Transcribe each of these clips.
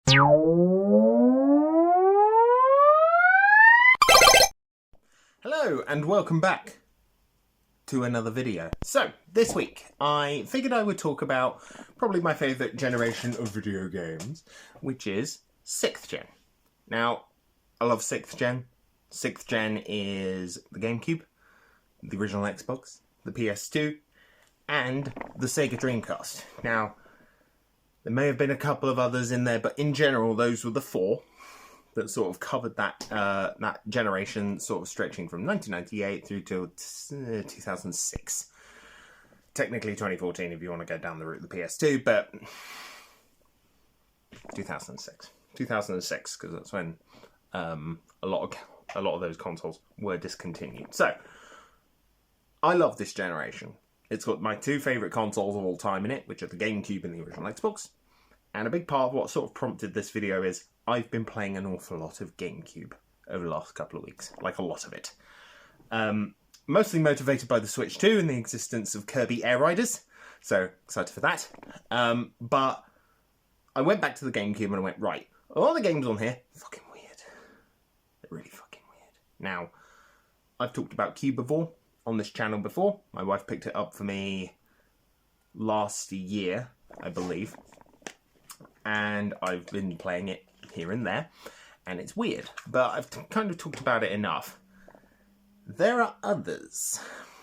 Hello and welcome back to another video. So, this week I figured I would talk about probably my favourite generation of video games, which is 6th gen. Now, I love 6th gen. 6th gen is the Gamecube, the original Xbox, the PS2, and the Sega Dreamcast. Now, there may have been a couple of others in there, but in general, those were the four that sort of covered that that generation, sort of stretching from 1998 through to 2006. Technically 2014 if you want to go down the route of the PS2, but 2006. 2006, because that's when a lot of those consoles were discontinued. So, I love this generation. It's got my two favourite consoles of all time in it, which are the Gamecube and the original Xbox. And a big part of what sort of prompted this video is I've been playing an awful lot of Gamecube over the last couple of weeks. Like, a lot of it. Mostly motivated by the Switch 2 and the existence of Kirby Air Riders. So, excited for that. But I went back to the Gamecube and I went, right, a lot of the games on here, fucking weird. They're really fucking weird. Now, I've talked about Cubivore on this channel before. My wife picked it up for me last year, I believe. And I've been playing it here and there, and it's weird, but I've kind of talked about it enough. There are others.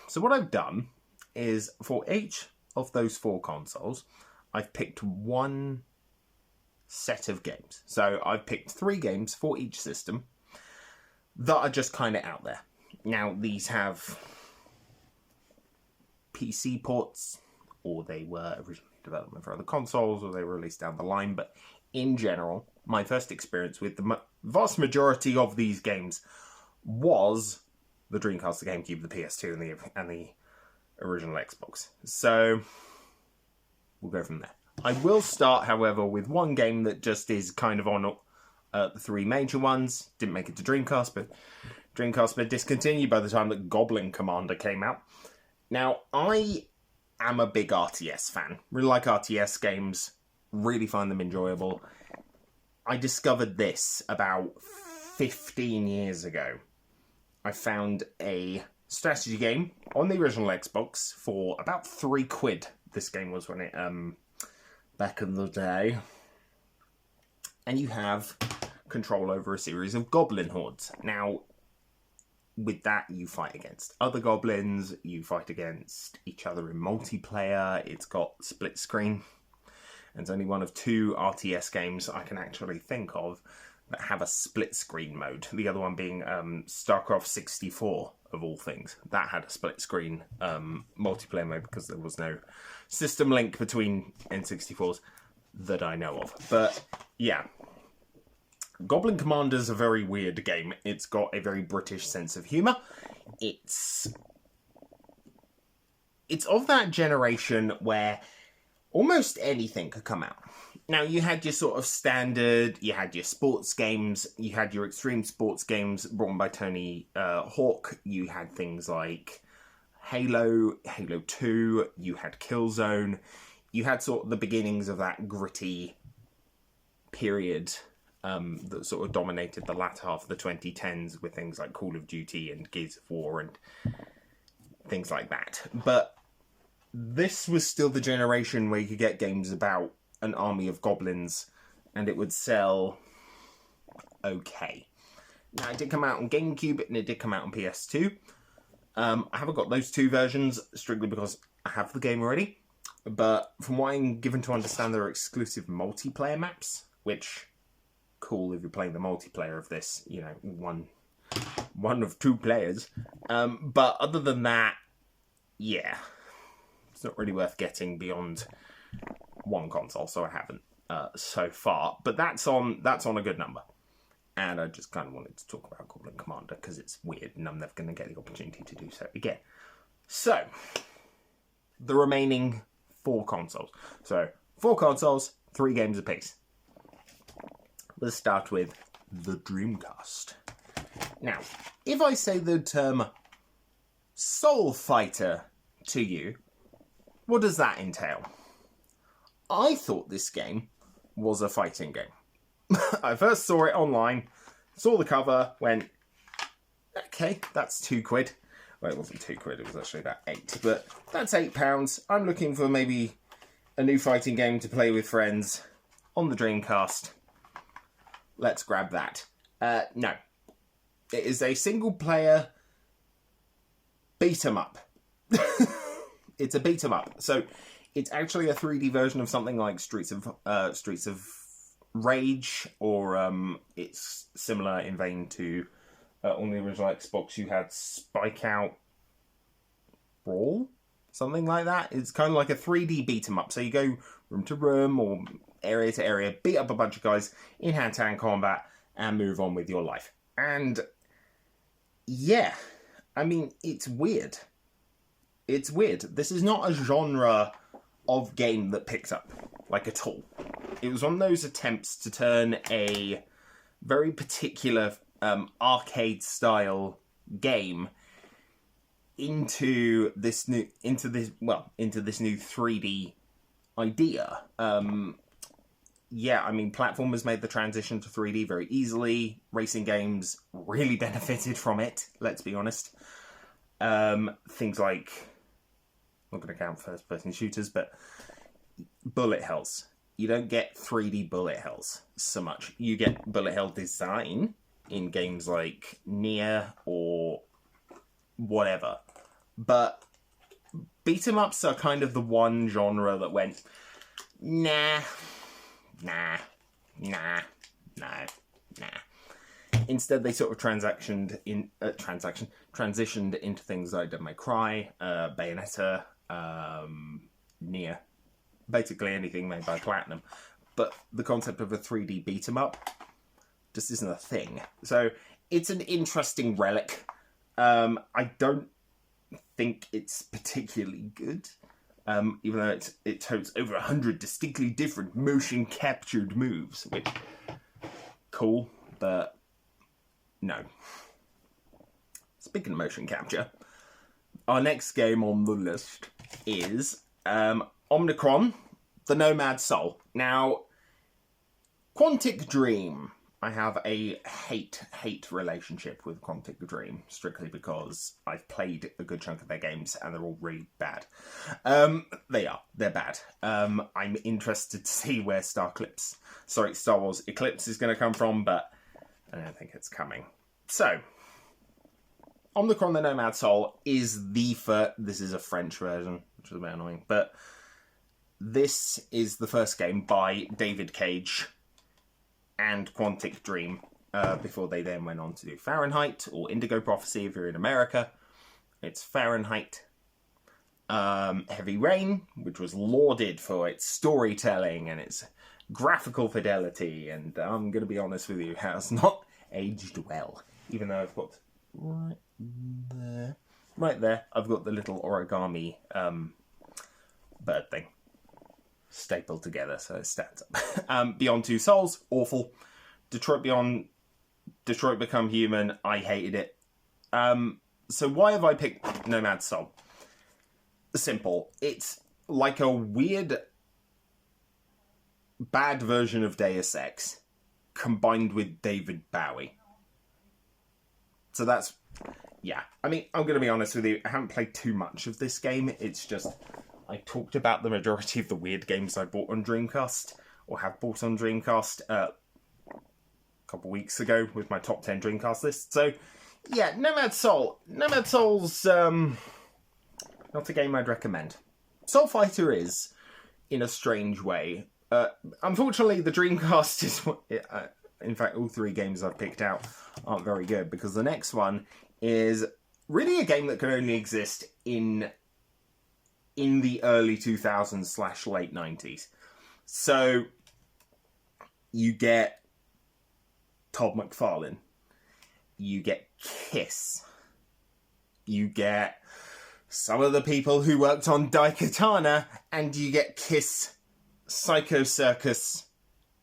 So what I've done is, for each of those four consoles, I've picked one set of games. So I've picked 3 games for each system that are just kind of out there. Now, these have PC ports, or they were originally development for other consoles, or they were released down the line, but in general, my first experience with the vast majority of these games was the Dreamcast, the Gamecube, the PS2, and the original Xbox. So, we'll go from there. I will start, however, with one game that just is kind of on the 3 major ones. Didn't make it to Dreamcast, but Dreamcast been discontinued by the time that Goblin Commander came out. Now, I am a big RTS fan. Really like RTS games. Really find them enjoyable. I discovered this about 15 years ago. I found a strategy game on the original Xbox for about £3. This game was when it, back in the day. And you have control over a series of goblin hordes. Now, with that, you fight against other goblins, you fight against each other in multiplayer. It's got split screen. And it's only one of 2 RTS games I can actually think of that have a split screen mode. The other one being StarCraft 64, of all things. That had a split screen multiplayer mode because there was no system link between N64s that I know of. But, yeah. Goblin Commander's a very weird game. It's got a very British sense of humour. It's of that generation where almost anything could come out. Now, you had your sort of standard, you had your sports games, you had your extreme sports games brought on by Tony Hawk, you had things like Halo, Halo 2, you had Killzone, you had sort of the beginnings of that gritty period that sort of dominated the latter half of the 2010s with things like Call of Duty and Gears of War and things like that. But this was still the generation where you could get games about an army of goblins and it would sell okay. Now, it did come out on GameCube and it did come out on PS2. I haven't got those 2 versions strictly because I have the game already. But from what I'm given to understand, there are exclusive multiplayer maps, which... cool if you're playing the multiplayer of this, you know, one of 2 players. But other than that, yeah, it's not really worth getting beyond 1 console, so I haven't so far. But that's on a good number. And I just kind of wanted to talk about Goblin Commander because it's weird and I'm never going to get the opportunity to do so again. So, the remaining 4 consoles. So, 4 consoles, 3 games apiece. Let's start with the Dreamcast. Now, if I say the term Soul Fighter to you, what does that entail? I thought this game was a fighting game. I first saw it online, saw the cover, went, okay, that's £2. Well, it wasn't £2, it was actually about £8, but that's £8. I'm looking for maybe a new fighting game to play with friends on the Dreamcast. Let's grab that. No. It is a single-player beat-em-up. It's a beat-em-up. So it's actually a 3D version of something like Streets of Rage, or it's similar in vein to on the original Xbox you had Spike Out Brawl? Something like that. It's kind of like a 3D beat-em-up. So you go room to room or area to area, beat up a bunch of guys in hand-to-hand combat, and move on with your life. And yeah, I mean, it's weird. It's weird. This is not a genre of game that picks up, like, at all. It was one of those attempts to turn a very particular arcade-style game into this new 3D idea. Yeah, I mean, platformers made the transition to 3D very easily. Racing games really benefited from it, let's be honest. Things like, I'm not going to count first-person shooters, but bullet hells. You don't get 3D bullet hells so much. You get bullet hell design in games like Nier or whatever. But beat-em-ups are kind of the one genre that went, nah. Instead, they sort of transitioned into things like Devil May Cry, Bayonetta, Nier, basically anything made by Platinum. But the concept of a 3D beat-em-up just isn't a thing. So it's an interesting relic. I don't think it's particularly good. Even though it totes over 100 distinctly different motion-captured moves, which, cool, but no. Speaking of motion capture, our next game on the list is Omnicron, the Nomad Soul. Now, Quantic Dream. I have a hate relationship with Quantic Dream, strictly because I've played a good chunk of their games and they're all really bad. They're bad. I'm interested to see where Star Wars Eclipse is going to come from, but I don't think it's coming. So, Omnicron the Nomad Soul is this is a French version, which is a bit annoying, but this is the first game by David Cage and Quantic Dream, before they then went on to do Fahrenheit, or Indigo Prophecy if you're in America. It's Fahrenheit. Heavy Rain, which was lauded for its storytelling and its graphical fidelity, and I'm going to be honest with you, has not aged well. Even though I've got right there, I've got the little origami bird thing stapled together so it stands up. Beyond Two Souls, awful. Detroit Become Human, I hated it. So why have I picked Nomad Soul? Simple. It's like a weird, bad version of Deus Ex combined with David Bowie. So that's, yeah. I mean, I'm going to be honest with you, I haven't played too much of this game. It's just, I talked about the majority of the weird games I bought on Dreamcast, or have bought on Dreamcast, a couple weeks ago with my top 10 Dreamcast list. So, yeah, Nomad Soul. Nomad Soul's not a game I'd recommend. Soul Fighter is, in a strange way. Unfortunately, the Dreamcast is... in fact, all three games I've picked out aren't very good, because the next one is really a game that can only exist in the early 2000s / late 90s. So, you get Todd McFarlane. You get Kiss. You get some of the people who worked on Daikatana, and you get Kiss Psycho Circus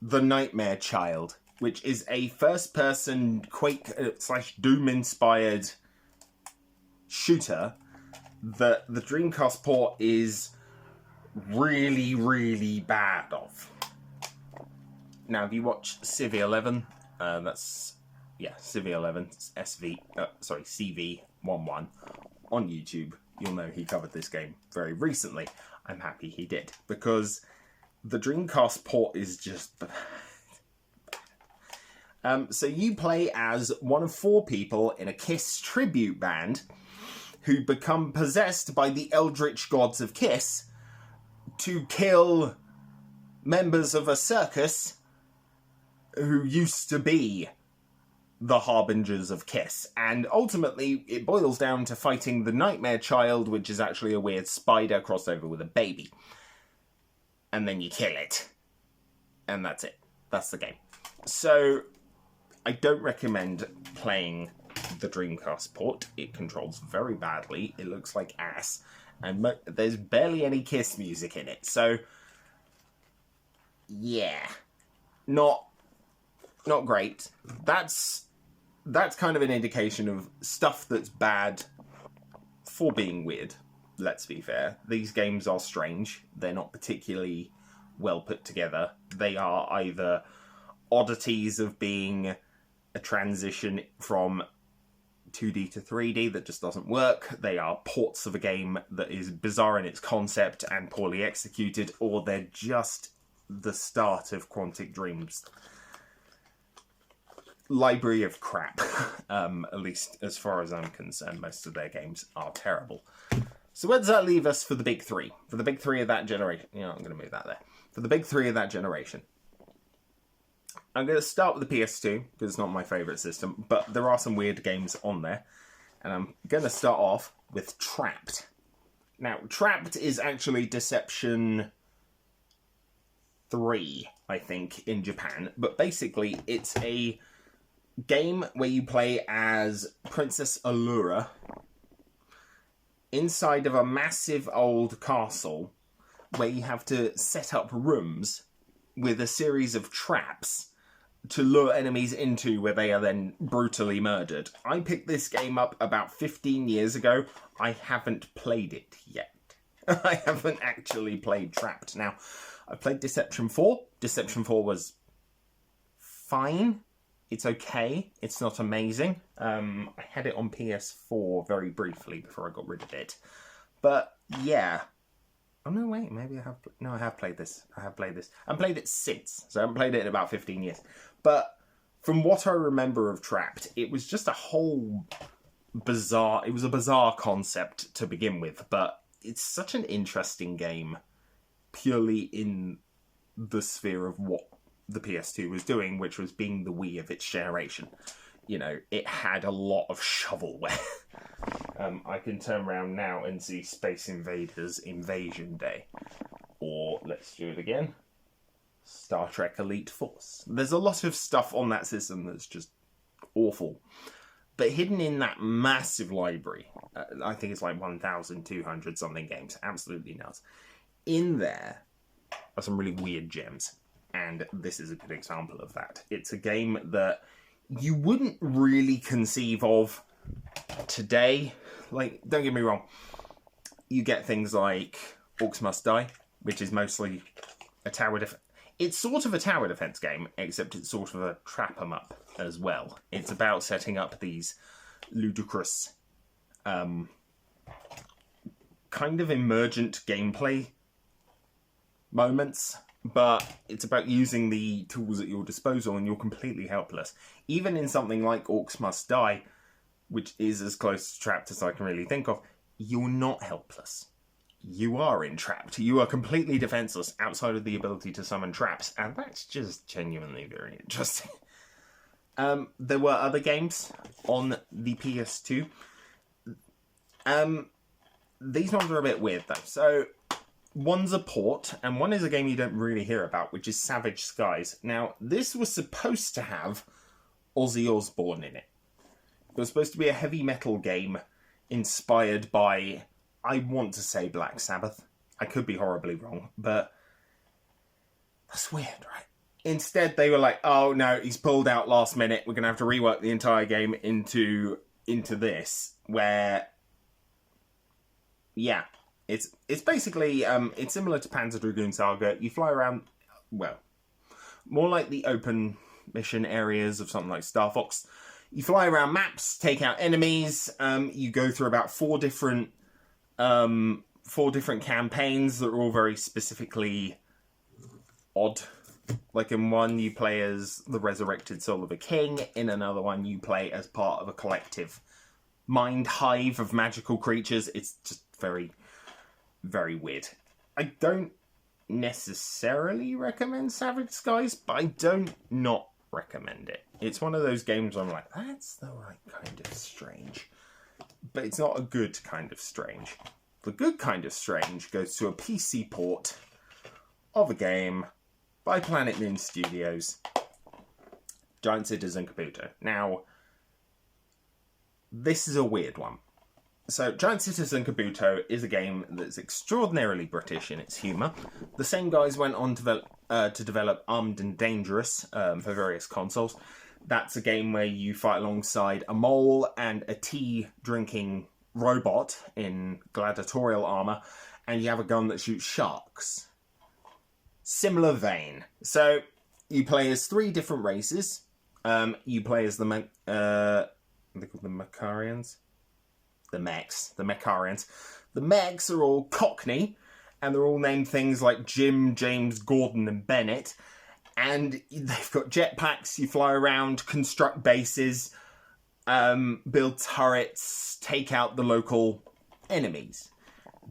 The Nightmare Child, which is a first-person Quake / Doom-inspired shooter that the Dreamcast port is really, really bad of. Now, if you watch Civ 11, Civ 11, CV11 on YouTube, you'll know he covered this game very recently. I'm happy he did, because the Dreamcast port is just bad. So you play as one of 4 people in a Kiss tribute band who become possessed by the eldritch gods of Kiss to kill members of a circus who used to be the harbingers of Kiss. And ultimately, it boils down to fighting the Nightmare Child, which is actually a weird spider crossed over with a baby. And then you kill it. And that's it. That's the game. So, I don't recommend playing the Dreamcast port. It controls very badly. It looks like ass. And there's barely any Kiss music in it. So, yeah. Not great. That's kind of an indication of stuff that's bad for being weird. Let's be fair. These games are strange. They're not particularly well put together. They are either oddities of being a transition from 2D to 3D that just doesn't work. They are ports of a game that is bizarre in its concept and poorly executed, or they're just the start of Quantic Dream's library of crap. At least as far as I'm concerned, most of their games are terrible. So where does that leave us for the big 3? For the big 3 of that generation. I'm going to move that there. For the big 3 of that generation. I'm going to start with the PS2, because it's not my favourite system, but there are some weird games on there. And I'm going to start off with Trapped. Now, Trapped is actually Deception 3, I think, in Japan. But basically, it's a game where you play as Princess Allura inside of a massive old castle where you have to set up rooms with a series of traps to lure enemies into, where they are then brutally murdered. I picked this game up about 15 years ago. I haven't played it yet. I haven't actually played Trapped. Now, I played Deception 4. Deception 4 was fine. It's okay. It's not amazing. I had it on PS4 very briefly before I got rid of it. But, yeah. Oh, no, wait. Maybe I have... No, I have played this. I've played it since. So I haven't played it in about 15 years. But from what I remember of Trapped, it was just a whole bizarre... It was a bizarre concept to begin with. But it's such an interesting game purely in the sphere of what the PS2 was doing, which was being the Wii of its generation. You know, it had a lot of shovelware. I can turn around now and see Space Invaders Invasion Day. Or, let's do it again, Star Trek Elite Force. There's a lot of stuff on that system that's just awful. But hidden in that massive library, I think it's like 1,200 something games, absolutely nuts. In there are some really weird gems. And this is a good example of that. It's a game that you wouldn't really conceive of today. Like, don't get me wrong. You get things like Orcs Must Die, which is mostly a tower defense. It's sort of a tower defense game, except it's sort of a trap 'em up as well. It's about setting up these ludicrous, kind of emergent gameplay moments. But it's about using the tools at your disposal, and you're completely helpless. Even in something like Orcs Must Die, which is as close to Trapped as I can really think of, you're not helpless. You are entrapped. You are completely defenseless outside of the ability to summon traps, and that's just genuinely very interesting. There were other games on the PS2. These ones are a bit weird, though. So, one's a port, and one is a game you don't really hear about, which is Savage Skies. Now, this was supposed to have Ozzy Osbourne in it. It was supposed to be a heavy metal game inspired by, I want to say, Black Sabbath. I could be horribly wrong, but that's weird, right? Instead, they were like, oh no, he's pulled out last minute. We're going to have to rework the entire game into this, where, yeah. It's basically, it's similar to Panzer Dragoon Saga. You fly around, well, more like the open mission areas of something like Star Fox. You fly around maps, take out enemies. You go through about four different campaigns that are all very specifically odd. Like in one, you play as the resurrected soul of a king. In another one, you play as part of a collective mind hive of magical creatures. It's just very, very weird. I don't necessarily recommend Savage Skies, but I don't not recommend it. It's one of those games I'm like, that's the right kind of strange. But it's not a good kind of strange. The good kind of strange goes to a PC port of a game by Planet Moon Studios, Giant Citizen Kabuto. Now, this is a weird one. So, Giant Citizen Kabuto is a game that's extraordinarily British in its humour. The same guys went on to develop Armed and Dangerous for various consoles. That's a game where you fight alongside a mole and a tea-drinking robot in gladiatorial armour, and you have a gun that shoots sharks. Similar vein. So, you play as three different races. You play as they're called the Mecharians? The Mecharians. The mechs are all Cockney, and they're all named things like Jim, James, Gordon, and Bennett. And they've got jetpacks, you fly around, construct bases, build turrets, take out the local enemies.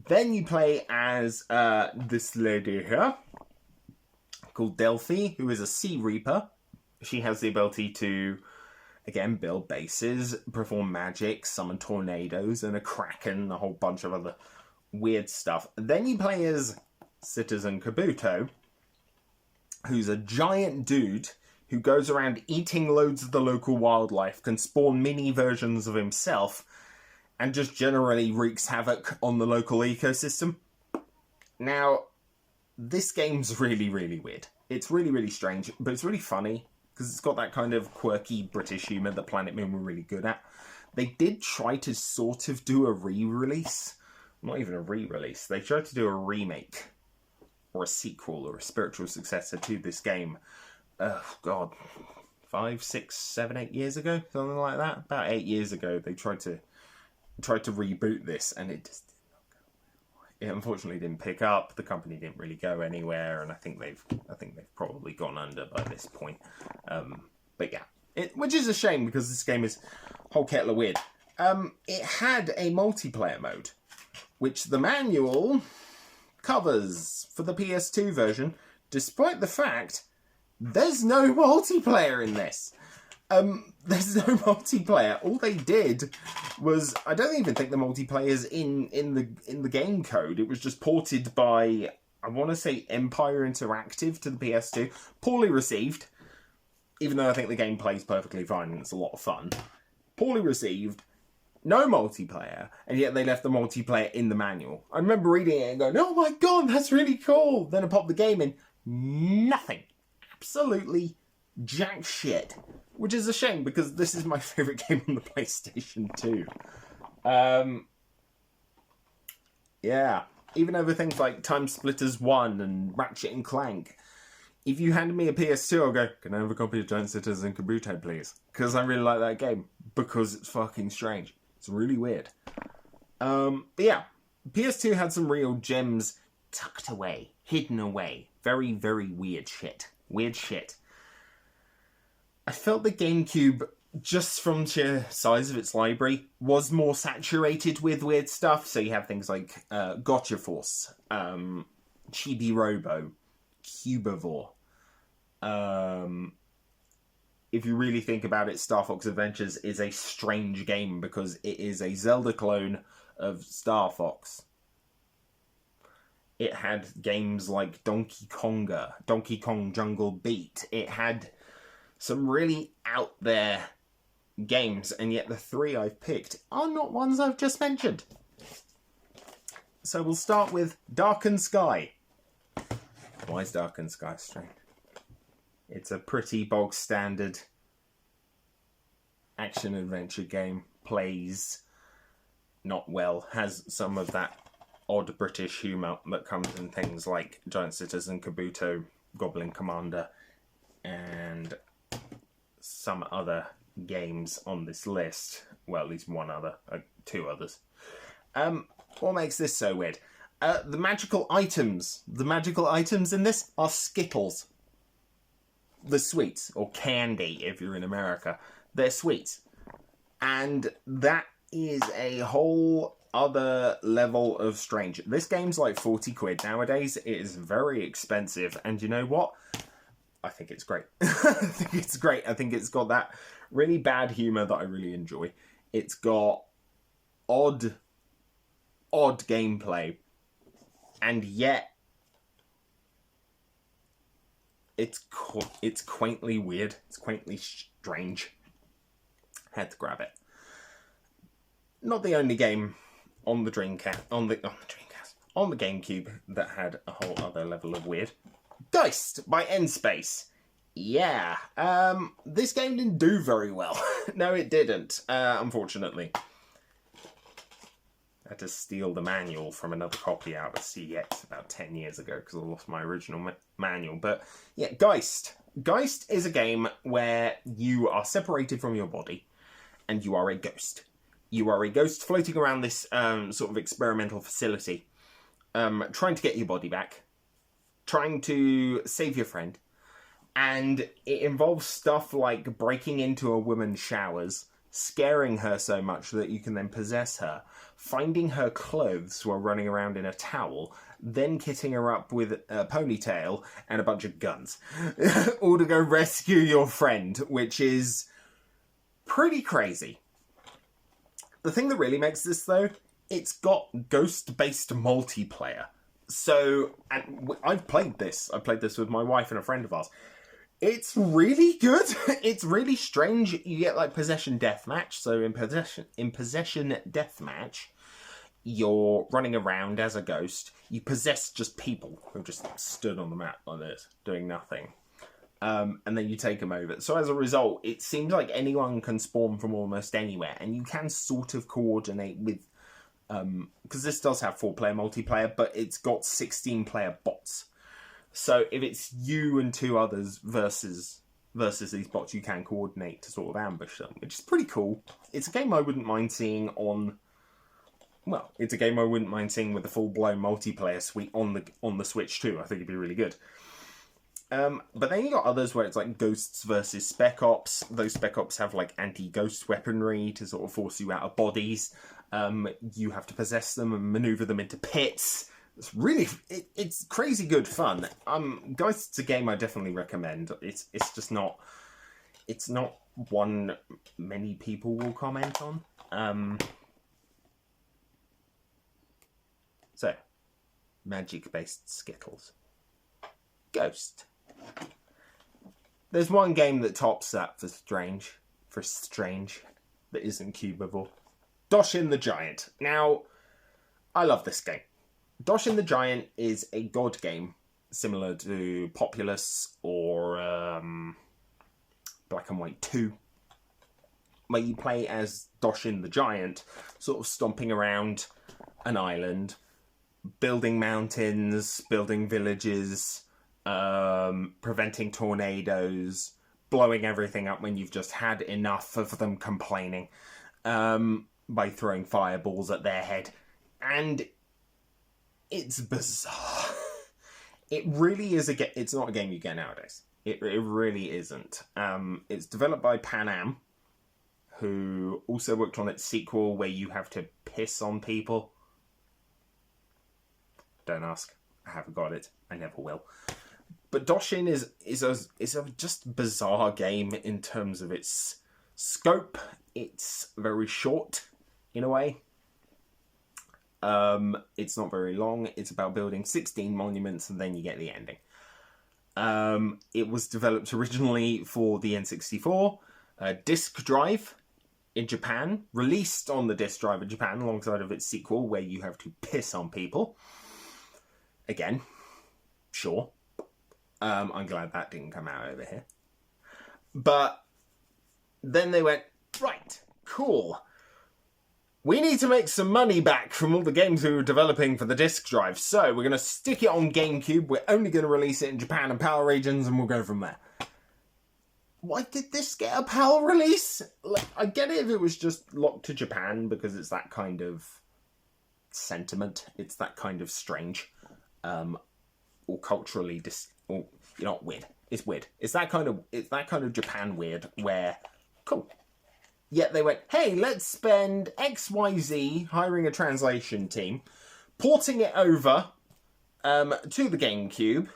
Then you play as this lady here, called Delphi, who is a Sea Reaper. She has the ability to, again, build bases, perform magic, summon tornadoes, and a kraken, a whole bunch of other weird stuff. Then you play as Citizen Kabuto, who's a giant dude who goes around eating loads of the local wildlife, can spawn mini versions of himself, and just generally wreaks havoc on the local ecosystem. Now, this game's really, really weird. It's really, really strange, but it's really funny, because it's got that kind of quirky British humour that Planet Moon were really good at. They did try to sort of do a re-release. Not even a re-release. They tried to do a remake, or a sequel, or a spiritual successor to this game. Oh, God. 5, 6, 7, 8 years ago? Something like that? About 8 years ago, they tried to reboot this, and it just did not go well. It unfortunately didn't pick up. The company didn't really go anywhere, and I think they've probably gone under by this point. But yeah, which is a shame, because this game is a whole kettle of weird. It had a multiplayer mode, which the manual covers for the PS2 version, despite the fact there's no multiplayer in this. There's no multiplayer. All they did was, I don't even think the multiplayer's in the game code. It was just ported by, I want to say, Empire Interactive to the PS2. Poorly received, even though I think the game plays perfectly fine and it's a lot of fun. Poorly received. No multiplayer, and yet they left the multiplayer in the manual. I remember reading it and going, oh my god, that's really cool. Then I popped the game in. Nothing. Absolutely jack shit. Which is a shame, because this is my favourite game on the PlayStation 2. Yeah. Even over things like Time Splitters 1 and Ratchet and Clank. If you handed me a PS2, I'll go, can I have a copy of Giant Citizen Kabuto, please? Because I really like that game. Because it's fucking strange. It's really weird. But yeah, PS2 had some real gems tucked away, hidden away. Very, very weird shit. Weird shit. I felt the Gamecube, just from sheer size of its library, was more saturated with weird stuff. So you have things like Gotcha Force, Chibi Robo, Cubivore. If you really think about it, Star Fox Adventures is a strange game because it is a Zelda clone of Star Fox. It had games like Donkey Kong Jungle Beat. It had some really out there games, and yet the three I've picked are not ones I've just mentioned. So we'll start with Darkened Sky. Why is Darkened Sky strange? It's a pretty bog standard action-adventure game. Plays not well. Has some of that odd British humour that comes in things like Giant Citizen Kabuto, Goblin Commander. and some other games on this list. Well, at least one other, two others. What makes this so weird? The magical items. The magical items in this are Skittles. The sweets, or candy if you're in America. They're sweets. And that is a whole other level of strange. This game's like 40 quid nowadays. It is very expensive. And you know what? I think it's great. I think it's great. I think it's got that really bad humour that I really enjoy. It's got odd gameplay. And yet, it's quaintly weird. It's quaintly strange. Had to grab it. Not the only game on the Dreamcast, on the Gamecube that had a whole other level of weird. Geist by N-Space. Yeah, this game didn't do very well. No, it didn't, unfortunately. I had to steal the manual from another copy out of CX about 10 years ago because I lost my original manual. But yeah, Geist. Geist is a game where you are separated from your body and you are a ghost. You are a ghost floating around this sort of experimental facility, trying to get your body back, trying to save your friend. And it involves stuff like breaking into a woman's showers, scaring her so much that you can then possess her, finding her clothes while running around in a towel, then kitting her up with a ponytail and a bunch of guns. All to go rescue your friend, which is pretty crazy. The thing that really makes this, though, it's got ghost-based multiplayer. So, and I've played this. I played this with my wife and a friend of ours. It's really good. It's really strange. You get like possession deathmatch. So in possession deathmatch, you're running around as a ghost. You possess just people who just stood on the map like this, doing nothing. And then you take them over. So as a result, it seems like anyone can spawn from almost anywhere. And you can sort of coordinate with... because this does have 4-player multiplayer, but it's got 16-player bots. So if it's you and 2 others versus these bots, you can coordinate to sort of ambush them, which is pretty cool. It's a game I wouldn't mind seeing on... Well, it's a game I wouldn't mind seeing with a full-blown multiplayer suite on the Switch too. I think it'd be really good. But then you got others where it's like Ghosts versus Spec Ops. Those Spec Ops have like anti-ghost weaponry to sort of force you out of bodies. You have to possess them and maneuver them into pits. It's really, it's crazy good fun. Ghosts a game I definitely recommend. It's just not, it's not one many people will comment on. So, magic-based Skittles. Ghost. There's one game that tops that for strange, that isn't cubable. Doshin the Giant. Now, I love this game. Doshin the Giant is a god game, similar to Populous or Black and White 2, where you play as Doshin the Giant, sort of stomping around an island, building mountains, building villages, preventing tornadoes, blowing everything up when you've just had enough of them complaining, by throwing fireballs at their head. And it's bizarre. It really is it's not a game you get nowadays. It really isn't. It's developed by Pan Am, who also worked on its sequel where you have to piss on people. Don't ask. I haven't got it. I never will. But Doshin is a just bizarre game in terms of its scope. It's very short, in a way. It's not very long. It's about building 16 monuments and then you get the ending. It was developed originally for the N64 disc drive in Japan, released on the disc drive in Japan alongside of its sequel where you have to piss on people. Again, sure. I'm glad that didn't come out over here. But then they went, right, cool. We need to make some money back from all the games we were developing for the disc drive, so we're going to stick it on GameCube. We're only going to release it in Japan and PAL regions, and we'll go from there. why did this get a PAL release? Like, I get it if it was just locked to Japan, because it's that kind of sentiment. It's that kind of strange, or culturally or you know, weird. It's weird. It's that kind of Japan weird where, cool. Yet they went, hey, let's spend XYZ hiring a translation team, porting it over to the Gamecube,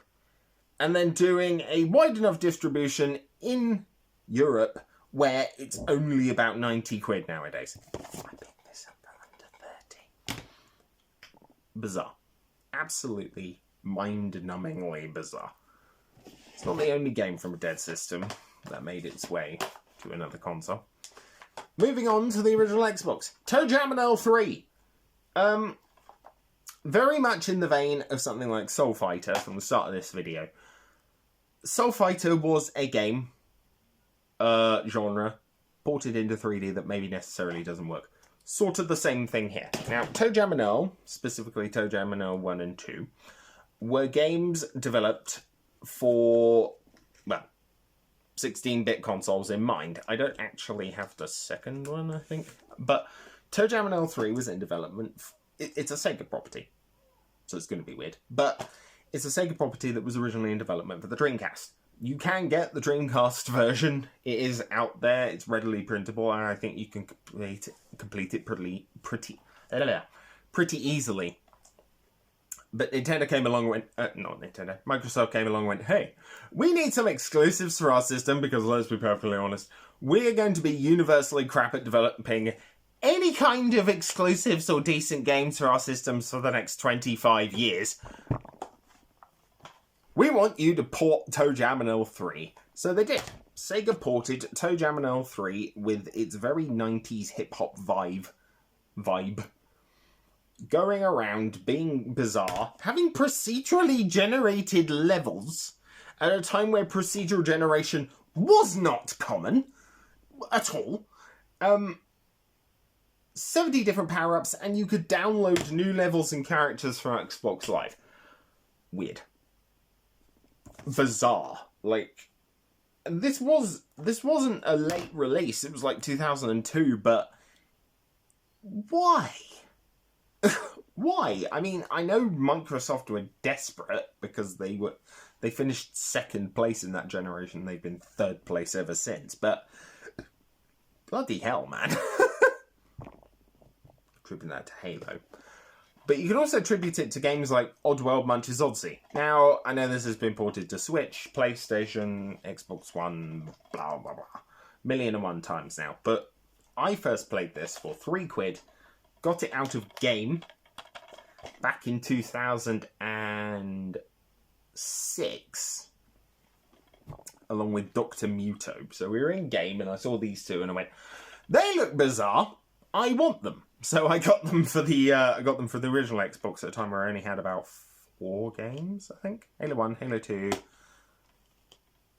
and then doing a wide enough distribution in Europe where it's only about 90 quid nowadays. I picked this up for under 30. Bizarre. Absolutely mind-numbingly bizarre. It's not the only game from a dead system that made its way to another console. Moving on to the original Xbox. ToeJam and L3. Very much in the vein of something like Soul Fighter from the start of this video. Soul Fighter was a game genre ported into 3D that maybe necessarily doesn't work. Sort of the same thing here. Now, ToeJam and Earl, specifically ToeJam and Earl 1 and 2, were games developed for, well, 16-bit consoles in mind. I don't actually have the second one, I think. But ToeJam and Earl 3 was in development. It's a Sega property, so it's going to be weird. But it's a Sega property that was originally in development for the Dreamcast. You can get the Dreamcast version. It is out there. It's readily printable, and I think you can complete it pretty easily. But Nintendo came along and went, not Nintendo, Microsoft came along and went, hey, we need some exclusives for our system because, let's be perfectly honest, we're going to be universally crap at developing any kind of exclusives or decent games for our systems for the next 25 years. We want you to port ToeJam and Earl 3. So they did. Sega ported ToeJam and Earl 3 with its very 90s hip-hop vibe. Going around, being bizarre, having procedurally generated levels at a time where procedural generation was not common at all. 70 different power-ups, and you could download new levels and characters from Xbox Live. Weird. Bizarre. Like, this wasn't a late release. It was like 2002, but why? Why? I mean, I know Microsoft were desperate because they finished second place in that generation. They've been third place ever since, but bloody hell, man. Attributing that to Halo. But you can also attribute it to games like Oddworld Munch's Odyssey. Now, I know this has been ported to Switch, PlayStation, Xbox One, blah, blah, blah. 1,000,001 times now. But I first played this for £3, got it out of game back in 2006, along with Dr. Muto. So we were in game and I saw these two and I went, they look bizarre. I want them. So I got them for the original Xbox at a time where I only had about 4 games, I think. Halo 1, Halo 2,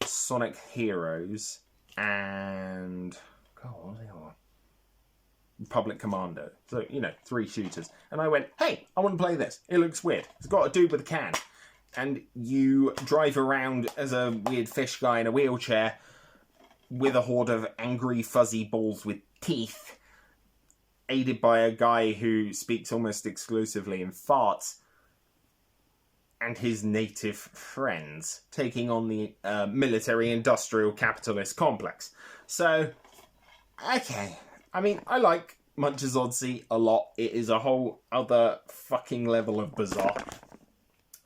Sonic Heroes, and God, what was the other one? Public Commando. So, 3 shooters. And I went, hey, I want to play this. It looks weird. It's got a dude with a can. And you drive around as a weird fish guy in a wheelchair with a horde of angry fuzzy balls with teeth, aided by a guy who speaks almost exclusively in farts, and his native friends, taking on the military-industrial capitalist complex. So, okay. I mean, I like Munch's Odyssey a lot. It is a whole other fucking level of bizarre.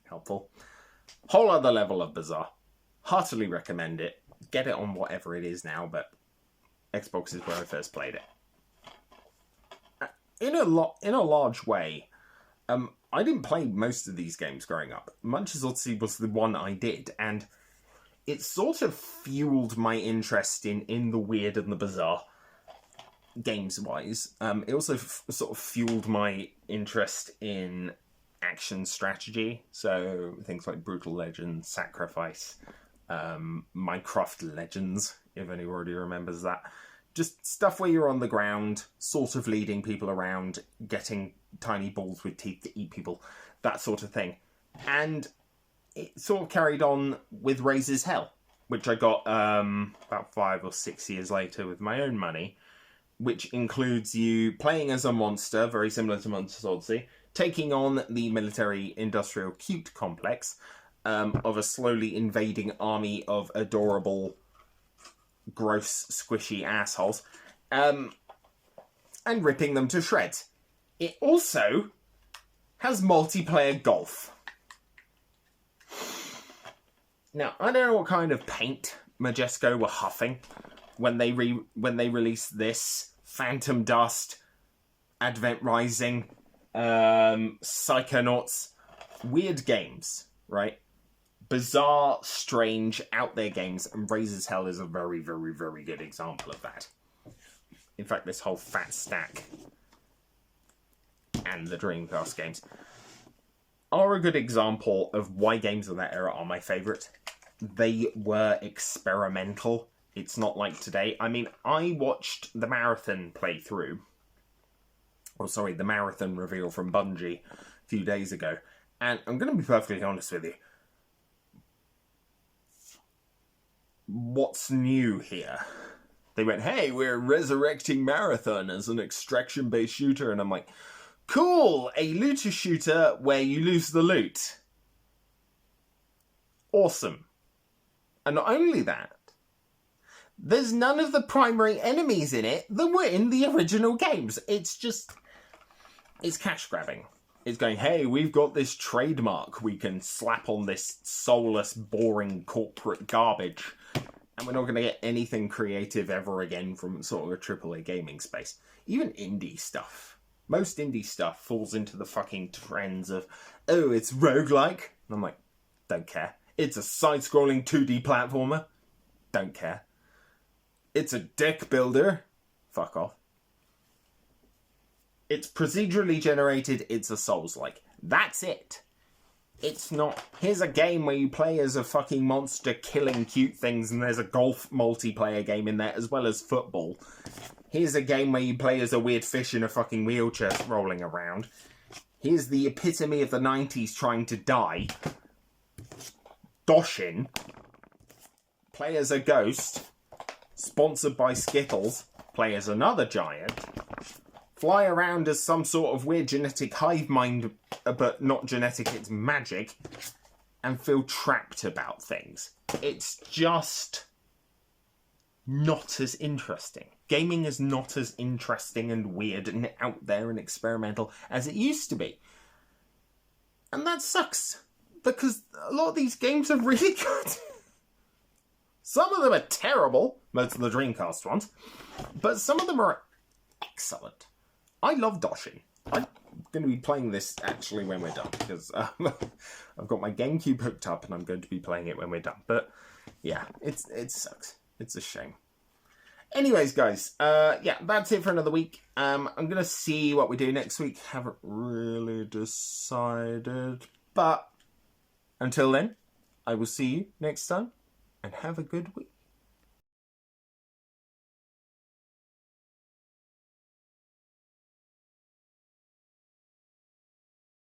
Helpful. Whole other level of bizarre. Heartily recommend it. Get it on whatever it is now, but Xbox is where I first played it. In a large way, I didn't play most of these games growing up. Munch's Odyssey was the one I did, and it sort of fueled my interest in the weird and the bizarre, games-wise. It also sort of fueled my interest in action strategy, so things like Brutal Legends, Sacrifice, Minecraft Legends, if anybody remembers that. Just stuff where you're on the ground, sort of leading people around, getting tiny balls with teeth to eat people, that sort of thing. And it sort of carried on with Razor's Hell, which I got about 5 or 6 years later with my own money, which includes you playing as a monster, very similar to Monsters Odyssey, taking on the military-industrial cute complex of a slowly invading army of adorable, gross, squishy assholes, and ripping them to shreds. It also has multiplayer golf. Now, I don't know what kind of paint Majesco were huffing when they released this. Phantom Dust, Advent Rising, Psychonauts. Weird games, right? Bizarre, strange, out there games, and Razor's Hell is a very, very, very good example of that. In fact, this whole fat stack and the Dreamcast games are a good example of why games of that era are my favourite. They were experimental. It's not like today. I mean, I watched the marathon playthrough. The marathon reveal from Bungie a few days ago. And I'm going to be perfectly honest with you. What's new here? They went, hey, we're resurrecting Marathon as an extraction-based shooter. And I'm like, cool, a looter shooter where you lose the loot. Awesome. And not only that, there's none of the primary enemies in it that were in the original games. It's cash grabbing. It's going, hey, we've got this trademark we can slap on this soulless, boring corporate garbage. And we're not going to get anything creative ever again from sort of a AAA gaming space. Even indie stuff. Most indie stuff falls into the fucking trends of, oh, it's roguelike. And I'm like, don't care. It's a side-scrolling 2D platformer. Don't care. It's a deck builder. Fuck off. It's procedurally generated. It's a Souls-like. That's it. It's not, here's a game where you play as a fucking monster killing cute things and there's a golf multiplayer game in there as well as football. Here's a game where you play as a weird fish in a fucking wheelchair rolling around. Here's the epitome of the 90s trying to die. Doshin. Play as a ghost. Sponsored by Skittles. Play as another giant. Fly around as some sort of weird genetic hive mind, but not genetic, it's magic. And feel trapped about things. It's just not as interesting. Gaming is not as interesting and weird and out there and experimental as it used to be. And that sucks. Because a lot of these games are really good. Some of them are terrible, most of the Dreamcast ones, but some of them are excellent. I love Doshin. I'm going to be playing this actually when we're done, because I've got my Gamecube hooked up and I'm going to be playing it when we're done. But yeah, it sucks. It's a shame. Anyways, guys, yeah, that's it for another week. I'm going to see what we do next week. Haven't really decided, but until then, I will see you next time, and have a good week.